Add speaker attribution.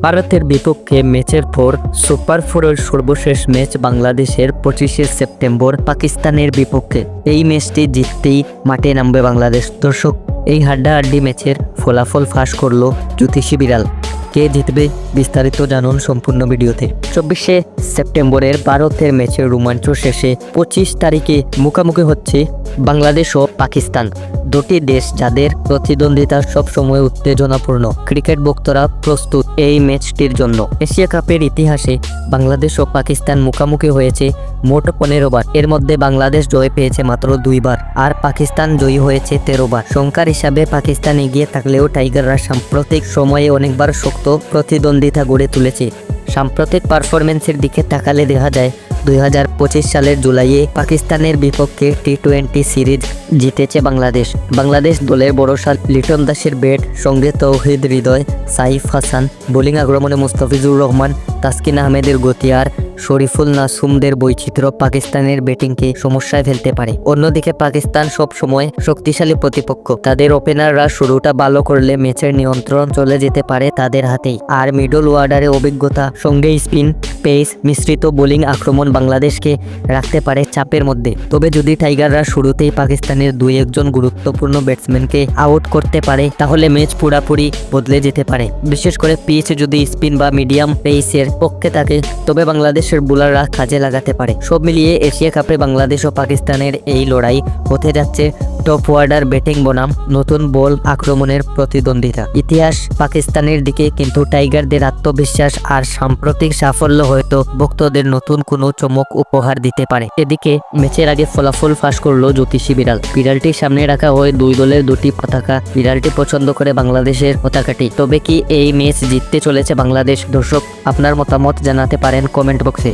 Speaker 1: ভারতের বিপক্ষে ম্যাচের পর সুপার ফোরের সর্বশেষ ম্যাচ বাংলাদেশের 25শে সেপ্টেম্বর পাকিস্তানের বিপক্ষে। এই ম্যাচটি জিততেই মাঠে নামবে বাংলাদেশ। দর্শক, এই হাড্ডাহাড্ডি ম্যাচের ফলাফল ফাঁস করলো জ্যোতিষী বিড়াল। কে জিতবে বিস্তারিত জানুন সম্পূর্ণ ভিডিওতে। 24শে সেপ্টেম্বরের ভারতের ম্যাচের রোমাঞ্চ শেষে 25 তারিখে মুখোমুখি হচ্ছে বাংলাদেশ ও পাকিস্তান, দুটি দেশ যাদের প্রতিদ্বন্দ্বিতা সবসময় উত্তেজনাপূর্ণ। ক্রিকেট ভক্তরা প্রস্তুত এই ম্যাচটির জন্য। এশিয়া কাপের ইতিহাসে বাংলাদেশ ও পাকিস্তান মুখোমুখি হয়েছে মোট 15 বার। এর মধ্যে বাংলাদেশ জয় পেয়েছে মাত্র 2 বার আর পাকিস্তান জয়ী হয়েছে 13 বার। সংখ্যার হিসাবে পাকিস্তান এগিয়ে থাকলেও টাইগাররা সাম্প্রতিক সময়ে অনেকবার শক্ত প্রতিদ্বন্দ্বিতা গড়ে তুলেছে। সাম্প্রতিক পারফরমেন্সের দিকে তাকালে দেখা যায় 2025 সালের জুলাইয়ে পাকিস্তানের বিপক্ষে টি20 সিরিজ জিতেছে বাংলাদেশ দলের ভরসা লিটন দাসের ব্যাট, সঙ্গে তৌহিদ হৃদয়, সাইফ হাসান, বোলিং আক্রমণে মুস্তাফিজুর রহমান, তাসকিন আহমেদের গতি আর শরীফুল নাসুমদের বৈচিত্র্য পাকিস্তানের ব্যাটিংকে সমস্যায় ফেলতে পারে। অন্যদিকে পাকিস্তান সব সময় শক্তিশালী প্রতিপক্ষ। তাদের ওপেনাররা শুরুটা ভালো করলে ম্যাচের নিয়ন্ত্রণ চলে যেতে পারে তাদের হাতেই। আর মিডল ওয়ার্ডারে অভিজ্ঞতা, সঙ্গে স্পিন পেস মিশ্রিত বোলিং আক্রমণ বাংলাদেশকে রাখতে পারে চাপের মধ্যে। তবে যদি টাইগাররা শুরুতেই পাকিস্তানের 2-1 গুরুত্বপূর্ণ ব্যাটসম্যানকে আউট করতে পারে, তাহলে ম্যাচ পুরোপুরি বদলে যেতে পারে। বিশেষ করে পিচ যদি স্পিন বা মিডিয়াম পেসের পক্ষে থাকে, তবে বাংলাদেশের বোলাররা কাজে লাগাতে পারে। সব মিলিয়ে এশিয়া কাপে বাংলাদেশ ও পাকিস্তানের এই লড়াই হতে যাচ্ছে টপ অর্ডার ব্যাটিং বনাম নতুন বল আক্রমণের প্রতিদ্বন্দ্বিতা। ইতিহাস পাকিস্তানের দিকে, কিন্তু টাইগারদের আত্মবিশ্বাস আর সাম্প্রতিক সাফল্য হয়তো ভক্তদের নতুন কোনো চমক উপহার দিতে পারে। এদিকে ম্যাচের আগে ফলাফল ফাঁস করলো জ্যোতিষী বিড়ালটির সামনে রাখা হয় দুই দলের দুটি পতাকা। বিড়ালটি পছন্দ করে বাংলাদেশের পতাকাটি। তবে কি এই ম্যাচ জিততে চলেছে বাংলাদেশ? দর্শক, আপনার মতামত জানাতে পারেন কমেন্ট বক্সে।